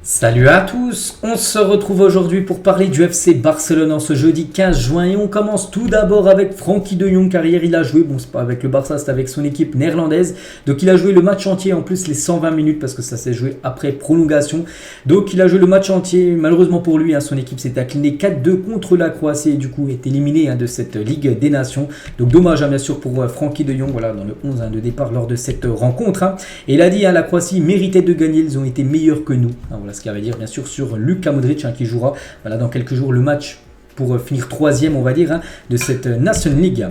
Salut à tous, on se retrouve aujourd'hui pour parler du FC Barcelone en ce jeudi 15 juin et on commence tout d'abord avec Frenkie de Jong car hier il a joué, bon c'est pas avec le Barça, c'est avec son équipe néerlandaise, donc il a joué le match entier, en plus les 120 minutes parce que ça s'est joué après prolongation, donc il a joué le match entier, malheureusement pour lui, son équipe s'est inclinée 4-2 contre la Croatie et du coup est éliminée de cette Ligue des Nations, donc dommage bien sûr pour Frenkie de Jong, voilà, dans le 11 de départ lors de cette rencontre, et il a dit la Croatie méritait de gagner, ils ont été meilleurs que nous, voilà ce qu'il avait à dire bien sûr sur Luka Modric qui jouera dans quelques jours le match pour finir troisième on va dire de cette Nation League.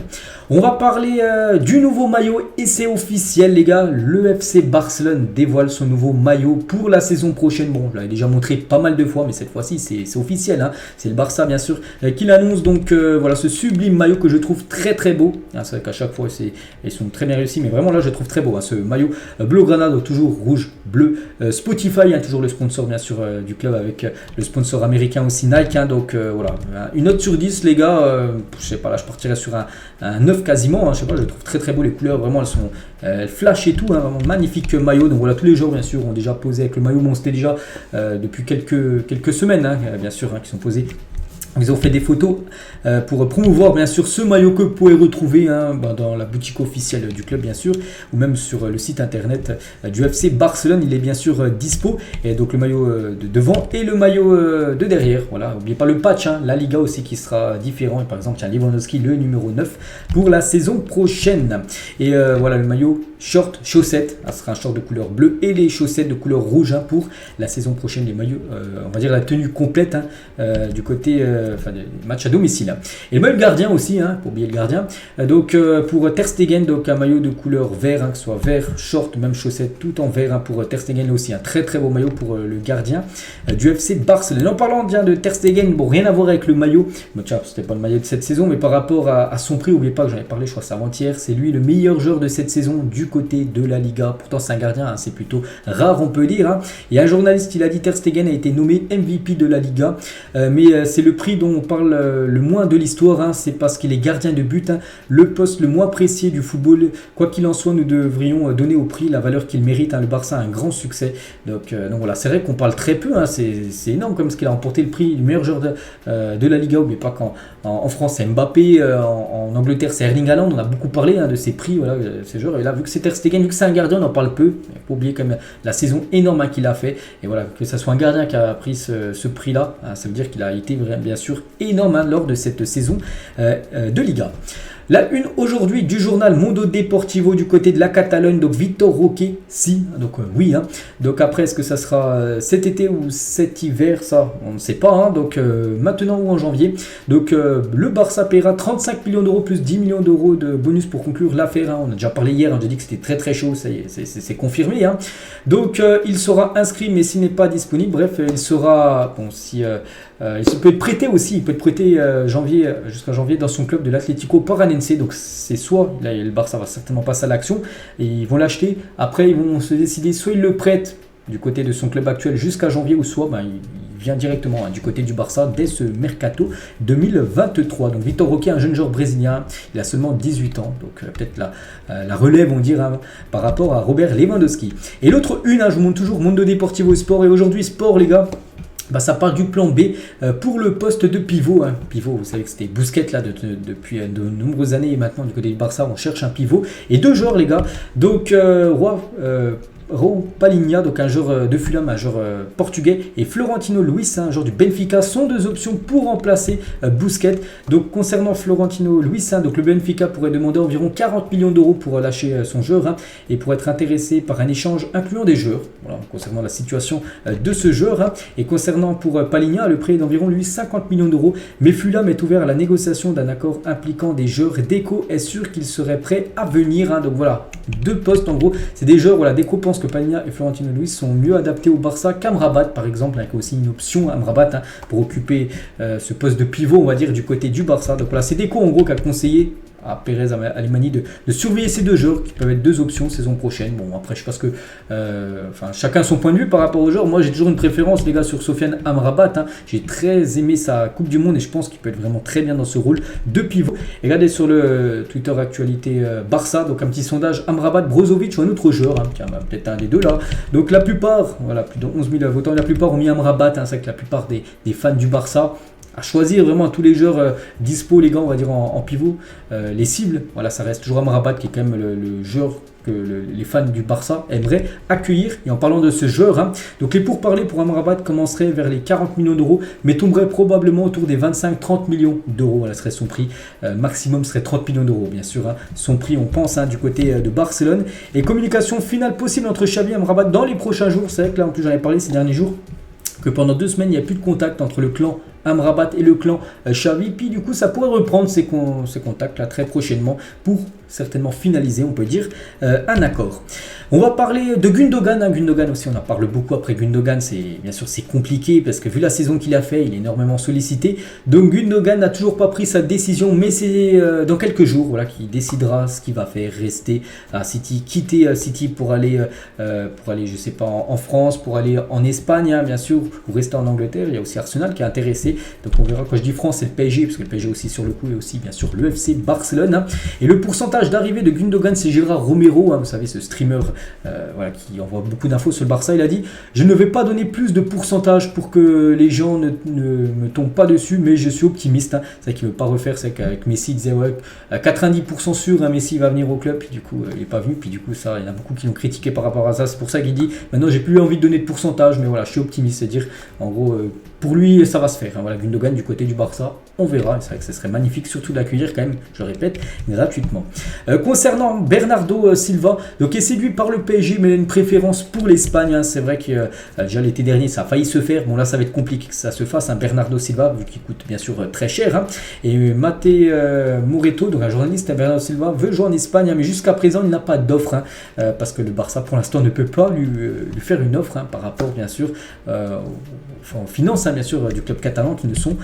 On va parler du nouveau maillot et c'est officiel les gars, le FC Barcelone dévoile son nouveau maillot pour la saison prochaine. Bon, je l'avais déjà montré pas mal de fois mais cette fois-ci c'est officiel, c'est le Barça bien sûr qui l'annonce, donc voilà ce sublime maillot que je trouve très très beau. C'est vrai qu'à chaque fois ils sont très bien réussis mais vraiment là je trouve très beau ce maillot bleu-granat, donc toujours rouge, bleu, Spotify, toujours le sponsor bien sûr du club avec le sponsor américain aussi Nike, donc voilà, une note sur 10 les gars, je sais pas, là je partirais sur un 9 quasiment, je sais pas, je trouve très très beau les couleurs, vraiment elles sont flash et tout, vraiment magnifique maillot, donc voilà tous les joueurs bien sûr ont déjà posé avec le maillot, bon c'était déjà depuis quelques semaines bien sûr qui sont posés. Ils ont fait des photos pour promouvoir bien sûr ce maillot que vous pouvez retrouver dans la boutique officielle du club bien sûr, ou même sur le site internet du FC Barcelone. Il est bien sûr dispo, et donc le maillot de devant et le maillot de derrière. Voilà, n'oubliez pas le patch, la Liga aussi qui sera différent. Et par exemple, Lewandowski le numéro 9 pour la saison prochaine. Et voilà le maillot short, chaussettes, ça sera un short de couleur bleue et les chaussettes de couleur rouge pour la saison prochaine. Les maillots, on va dire la tenue complète du côté des matchs à domicile. Et le maillot gardien aussi, pour oublier le gardien. Donc pour Ter Stegen, donc un maillot de couleur vert, que ce soit vert, short, même chaussettes, tout en vert pour Ter Stegen aussi. Un très très beau maillot pour le gardien du FC Barcelone. En parlant bien de Ter Stegen, bon rien à voir avec le maillot. C'était pas le maillot de cette saison, mais par rapport à son prix, n'oubliez pas que j'en ai parlé, je crois c'est avant-hier, c'est lui le meilleur joueur de cette saison du côté de la Liga. Pourtant c'est un gardien, c'est plutôt rare on peut dire. Et un journaliste il a dit Ter Stegen a été nommé MVP de la Liga, mais c'est le prix dont on parle le moins de l'histoire, c'est parce qu'il est gardien de but, le poste le moins précieux du football. Quoi qu'il en soit, nous devrions donner au prix la valeur qu'il mérite. Le Barça a un grand succès, donc voilà, c'est vrai qu'on parle très peu, c'est énorme comme ce qu'il a remporté le prix du meilleur joueur de la Liga. N'oubliez pas qu'en France c'est Mbappé, en Angleterre c'est Erling Haaland, on a beaucoup parlé de ces prix, voilà, ces joueurs, et là vu que c'est Ter Stegen, vu que c'est un gardien on en parle peu, il ne faut pas oublier quand même la saison énorme qu'il a fait, et voilà, que ce soit un gardien qui a pris ce prix là, ça veut dire qu'il a été bien sûr énorme lors de cette saison de Liga. La une aujourd'hui du journal Mundo Deportivo du côté de la Catalogne, donc Vitor Roque, donc oui, donc après est-ce que ça sera cet été ou cet hiver, ça on ne sait pas, donc maintenant ou en janvier, donc le Barça paiera 35 millions d'euros plus 10 millions d'euros de bonus pour conclure l'affaire, on a déjà parlé hier, j'ai dit que c'était très très chaud, ça y est, c'est confirmé, donc il sera inscrit mais s'il n'est pas disponible, bref il sera, bon si il peut être prêté aussi, il peut être prêté jusqu'à janvier dans son club de l'Atlético Paranense. Donc c'est soit, là le Barça va certainement passer à l'action et ils vont l'acheter, après ils vont se décider, soit ils le prêtent du côté de son club actuel jusqu'à janvier, ou soit il vient directement du côté du Barça dès ce mercato 2023. Donc Vitor Roque, un jeune joueur brésilien, il a seulement 18 ans, donc peut-être la relève on dirait par rapport à Robert Lewandowski. Et l'autre une, je vous montre toujours Mundo Deportivo Sport, et aujourd'hui Sport les gars, ça parle du plan B pour le poste de pivot. Pivot, vous savez que c'était Busquets depuis de nombreuses années, et maintenant du côté du Barça on cherche un pivot. Et deux joueurs les gars, donc Raul Palinha, donc un joueur de Fulham, un joueur portugais, et Florentino Luis, un joueur du Benfica, sont deux options pour remplacer Busquets. Donc concernant Florentino Luis, donc le Benfica pourrait demander environ 40 millions d'euros pour lâcher son joueur et pour être intéressé par un échange incluant des joueurs. Voilà, concernant la situation de ce joueur. Et concernant pour Palinha, le prix est d'environ 50 millions d'euros, mais Fulham est ouvert à la négociation d'un accord impliquant des joueurs. Deco est sûr qu'il serait prêt à venir. Donc voilà, deux postes en gros, c'est des joueurs, voilà, Deco pense que Palinha et Florentino Luis sont mieux adaptés au Barça qu'Amrabat par exemple, avec aussi une option Amrabat pour occuper ce poste de pivot on va dire du côté du Barça. Donc voilà, c'est Deco en gros qui a conseillé à Pérez Alimani de surveiller ces deux joueurs qui peuvent être deux options saison prochaine. Bon, après, je pense que chacun son point de vue par rapport aux joueurs. Moi, j'ai toujours une préférence, les gars, sur Sofiane Amrabat. J'ai très aimé sa Coupe du Monde et je pense qu'il peut être vraiment très bien dans ce rôle de pivot. Et regardez sur le Twitter actualité Barça, donc un petit sondage Amrabat, Brozovic ou un autre joueur, tiens, peut-être un des deux là. Donc la plupart, voilà, plus de 11 000 votants, la plupart ont mis Amrabat. C'est vrai que la plupart des fans du Barça, à choisir vraiment tous les joueurs dispo, les gars, on va dire en pivot, les cibles, voilà, ça reste toujours Amrabat qui est quand même le joueur que les fans du Barça aimeraient accueillir. Et en parlant de ce joueur, donc les pourparlers pour Amrabat commenceraient vers les 40 millions d'euros, mais tomberaient probablement autour des 25-30 millions d'euros. Voilà, serait son prix. Maximum serait 30 millions d'euros, bien sûr. Son prix, on pense, du côté de Barcelone. Et communication finale possible entre Xavi et Amrabat dans les prochains jours. C'est vrai que là, en plus, j'en ai parlé ces derniers jours, que pendant 2 semaines, il n'y a plus de contact entre le clan Amrabat et le clan Xavi. Puis du coup, ça pourrait reprendre ces contacts là très prochainement pour certainement finaliser, on peut dire, un accord. On va parler de Gundogan. Gundogan aussi, on en parle beaucoup après Gundogan. Bien sûr, c'est compliqué parce que vu la saison qu'il a fait, il est énormément sollicité. Donc Gundogan n'a toujours pas pris sa décision, mais c'est dans quelques jours, voilà, qu'il décidera ce qu'il va faire, rester à City, quitter City pour aller, je sais pas, en France, pour aller en Espagne, bien sûr, ou rester en Angleterre. Il y a aussi Arsenal qui est intéressé. Donc on verra, quand je dis France, c'est le PSG, parce que le PSG aussi sur le coup, et aussi bien sûr le FC Barcelone. Et le pourcentage d'arrivée de Gundogan, c'est Gérard Romero, vous savez, ce streamer qui envoie beaucoup d'infos sur le Barça. Il a dit: je ne vais pas donner plus de pourcentage pour que les gens ne me tombent pas dessus, mais je suis optimiste. C'est vrai qu'il ne veut pas refaire, c'est qu'avec Messi, il disait 90% sûr, Messi va venir au club, puis du coup il n'est pas venu, puis du coup ça, il y en a beaucoup qui l'ont critiqué par rapport à ça. C'est pour ça qu'il dit: maintenant j'ai plus envie de donner de pourcentage, mais voilà, je suis optimiste. C'est-à-dire, en gros, pour lui, ça va se faire. Voilà, Gundogan du côté du Barça, on verra. C'est vrai que ce serait magnifique, surtout de l'accueillir quand même, je le répète, gratuitement. Concernant Bernardo Silva, donc est séduit par le PSG, mais il a une préférence pour l'Espagne. C'est vrai que déjà l'été dernier, ça a failli se faire. Bon, là, ça va être compliqué que ça se fasse. Bernardo Silva, vu qu'il coûte bien sûr très cher. Et Maté Moreto, donc un journaliste, Bernardo Silva veut jouer en Espagne, mais jusqu'à présent, il n'a pas d'offre, parce que le Barça, pour l'instant, ne peut pas lui faire une offre par rapport, bien sûr, aux finances, bien sûr, du club catalan qui ne sont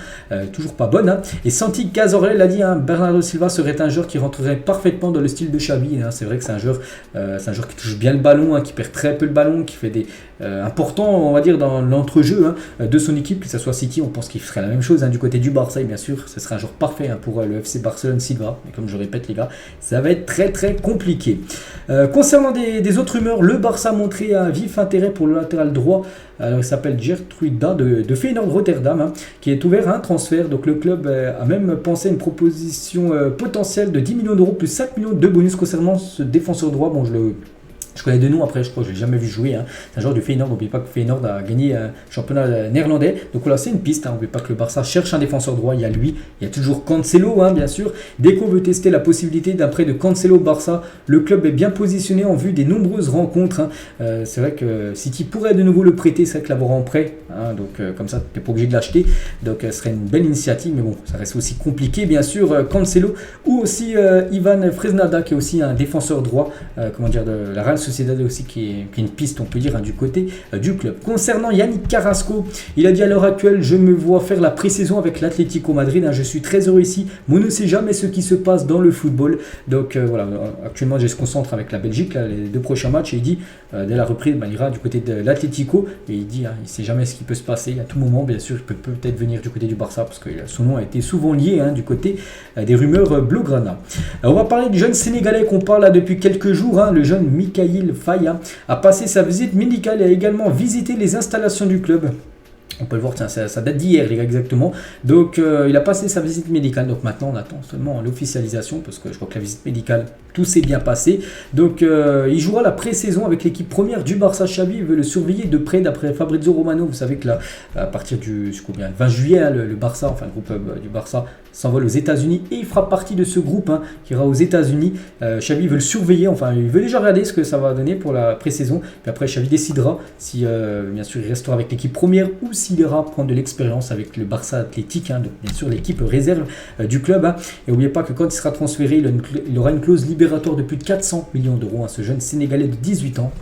toujours pas bonnes. Et Santi Cazorla a dit: Bernardo Silva serait un joueur qui rentrerait parfaitement dans le style de Xavi. C'est vrai que c'est un joueur qui touche bien le ballon, qui perd très peu le ballon, qui fait des importants, on va dire, dans l'entrejeu de son équipe, que ce soit City. On pense qu'il ferait la même chose du côté du Barça, et bien sûr, ce serait un joueur parfait pour le FC Barcelone Silva. Et comme je répète, les gars, ça va être très très compliqué. Concernant des autres rumeurs, le Barça a montré un vif intérêt pour le latéral droit. Alors, il s'appelle Gertruida de Feyenoord Rotterdam, qui est ouvert à un transfert. Donc le club a même pensé à une proposition potentielle de 10 millions d'euros plus 5 millions de bonus concernant ce défenseur droit. Bon, je connais de nom, après je crois que je l'ai jamais vu jouer. C'est un joueur du Feyenoord. N'oubliez pas que Feyenoord a gagné un championnat néerlandais. Donc voilà, c'est une piste. N'oubliez pas que le Barça cherche un défenseur droit. Il y a lui, il y a toujours Cancelo, bien sûr. Dès qu'on veut tester la possibilité d'un prêt de Cancelo au Barça, le club est bien positionné en vue des nombreuses rencontres. C'est vrai que City pourrait de nouveau le prêter, c'est vrai que l'avoir en prêt. Donc comme ça, tu n'es pas obligé de l'acheter. Donc ce serait une belle initiative, mais bon, ça reste aussi compliqué, bien sûr. Cancelo ou aussi Ivan Fresnada, qui est aussi un défenseur droit, de la Real Sociedad aussi, qui est une piste, on peut dire, du côté du club. Concernant Yannick Carrasco, il a dit: à l'heure actuelle, je me vois faire la pré-saison avec l'Atlético Madrid. Je suis très heureux ici, mais on ne sait jamais ce qui se passe dans le football. Donc voilà, actuellement, je se concentre avec la Belgique, là, les 2 prochains matchs, et il dit, dès la reprise, il ira du côté de l'Atlético, et il dit, il ne sait jamais ce qui peut se passer. À tout moment, bien sûr, il peut peut-être venir du côté du Barça, parce que son nom a été souvent lié du côté des rumeurs Blaugrana. On va parler du jeune Sénégalais qu'on parle là depuis quelques jours, le jeune Mikhail Faye a passé sa visite médicale et a également visité les installations du club. On peut le voir, ça date d'hier, les gars, exactement. Donc, il a passé sa visite médicale. Donc, maintenant, on attend seulement l'officialisation, parce que je crois que la visite médicale, tout s'est bien passé. Donc, il jouera la pré-saison avec l'équipe première du Barça. Xavi veut le surveiller de près, d'après Fabrizio Romano. Vous savez que là, à partir du 20 juillet, le Barça, enfin le groupe du Barça, s'envole aux États-Unis et il fera partie de ce groupe qui ira aux États-Unis. Xavi veut le surveiller, enfin, il veut déjà regarder ce que ça va donner pour la pré-saison. Puis après, Xavi décidera si, bien sûr, il restera avec l'équipe première ou s'il ira prendre de l'expérience avec le Barça Athlétique, donc bien sûr l'équipe réserve du club. Et n'oubliez pas que quand il sera transféré, il aura une clause libératoire de plus de 400 millions d'euros. Ce jeune Sénégalais de 18 ans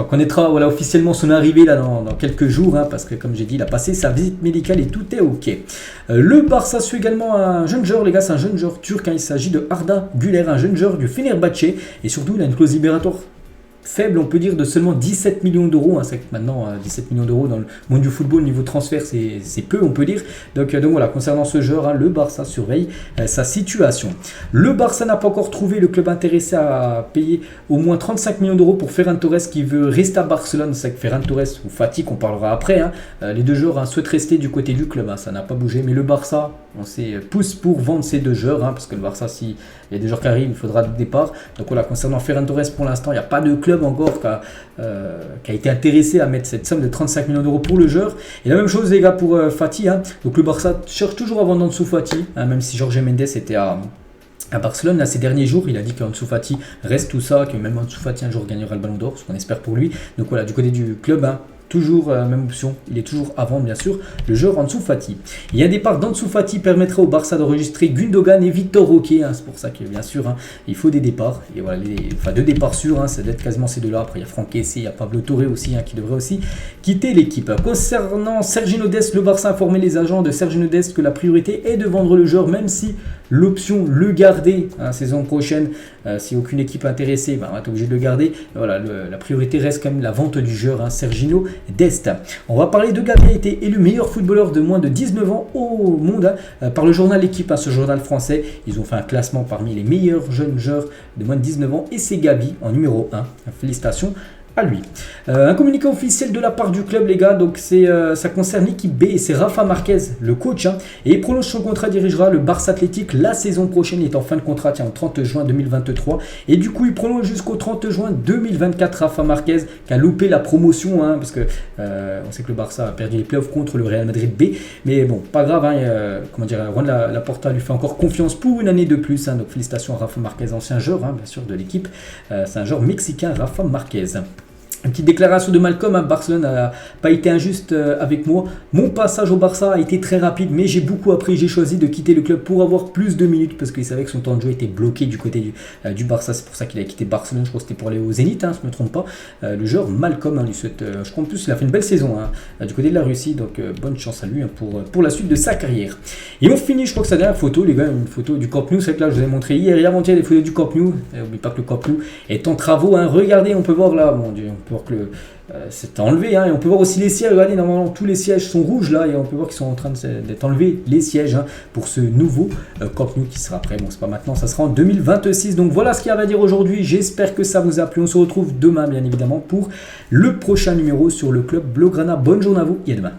connaîtra officiellement son arrivée là, dans quelques jours, parce que comme j'ai dit, il a passé sa visite médicale et tout c'était ok. Le Barça suit également un jeune joueur, les gars, c'est un jeune joueur turc, hein, il s'agit de Arda Güler, un jeune joueur du Fenerbahçe, et surtout il a une clause libératoire faible, on peut dire, de seulement 17 millions d'euros. Hein. C'est que maintenant, 17 millions d'euros dans le monde du football, niveau transfert, c'est peu, on peut dire. Donc voilà, concernant ce joueur, hein, le Barça surveille sa situation. Le Barça n'a pas encore trouvé le club intéressé à payer au moins 35 millions d'euros pour Ferran Torres qui veut rester à Barcelone. C'est que Ferran Torres ou Fati, qu'on parlera après, hein, les deux joueurs, hein, souhaitent rester du côté du club. Hein, ça n'a pas bougé, mais le Barça, on pousse pour vendre ces deux joueurs, hein, parce que le Barça, s'il y a des joueurs qui arrivent, il faudra de départ. Donc voilà, concernant Ferran Torres, pour l'instant, il n'y a pas de club encore qui a été intéressé à mettre cette somme de 35 millions d'euros pour le joueur. Et la même chose, les gars, pour Fati. Hein. Donc le Barça cherche toujours à vendre Ansu Fati, hein, même si Jorge Mendes était à Barcelone, là, ces derniers jours, il a dit qu'Ansu Fati reste tout ça, que même Ansu Fati un jour gagnera le Ballon d'Or, ce qu'on espère pour lui. Donc voilà, du côté du club, hein, toujours même option, il est toujours à vendre bien sûr, le joueur Ansu Fati. Il y a un départ d'Ansu Fati permettrait au Barça d'enregistrer Gundogan et Victor Roque, hein, c'est pour ça que bien sûr, hein, il faut des départs, et voilà, deux départs sûrs, hein, ça doit être quasiment ces deux-là. Après il y a Franck Kessié, il y a Pablo Torre aussi, hein, qui devrait aussi quitter l'équipe. Concernant Sergiño Dest, le Barça a informé les agents de Sergiño Dest que la priorité est de vendre le joueur, même si l'option le garder, hein, saison prochaine, si aucune équipe est intéressée, ben, on va être obligé de le garder. Voilà, la priorité reste quand même la vente du joueur, hein, Sergiño Dest. On va parler de Gavi, a été élu meilleur footballeur de moins de 19 ans au monde, hein, par le journal L'équipe, hein, ce journal français. Ils ont fait un classement parmi les meilleurs jeunes joueurs de moins de 19 ans et c'est Gavi en numéro 1. Félicitations à lui. Un communiqué officiel de la part du club, les gars, donc ça concerne l'équipe B et c'est Rafa Marquez, le coach, hein, et il prolonge son contrat, dirigera le Barça Athletic la saison prochaine. Il est en fin de contrat, tiens, au 30 juin 2023, et du coup il prolonge jusqu'au 30 juin 2024. Rafa Marquez qui a loupé la promotion, hein, parce que on sait que le Barça a perdu les playoffs contre le Real Madrid B, mais bon, pas grave, hein, comment dire, Juan Laporta lui fait encore confiance pour une année de plus, hein, donc félicitations à Rafa Marquez, ancien joueur, hein, bien sûr, de l'équipe. C'est un joueur mexicain, Rafa Marquez. Une petite déclaration de Malcolm, à Barcelone n'a pas été injuste avec moi. Mon passage au Barça a été très rapide, mais j'ai beaucoup appris. J'ai choisi de quitter le club pour avoir plus de minutes parce qu'il savait que son temps de jeu était bloqué du côté du Barça. C'est pour ça qu'il a quitté Barcelone. Je crois que c'était pour aller au Zénith, hein, si je ne me trompe pas. Le joueur Malcolm, hein, lui souhaite, je crois en plus, il a fait une belle saison, hein, du côté de la Russie. Donc bonne chance à lui, hein, pour la suite de sa carrière. Et on finit, je crois que c'est la dernière photo, les gars, une photo du Camp Nou. C'est que là, je vous ai montré hier et avant-hier des photos du Camp Nou. N'oubliez pas que le Camp Nou est en travaux, hein. Regardez, on peut voir là, mon Dieu, on peut voir que c'est enlevé, hein, et on peut voir aussi les sièges. Regardez, normalement tous les sièges sont rouges là et on peut voir qu'ils sont en train d'être enlevés, les sièges, hein, pour ce nouveau Camp Nou qui sera prêt. Bon, c'est pas maintenant, ça sera en 2026. Donc voilà ce qu'il y avait à dire aujourd'hui. J'espère que ça vous a plu. On se retrouve demain bien évidemment pour le prochain numéro sur le club Blaugrana. Bonne journée à vous et à demain.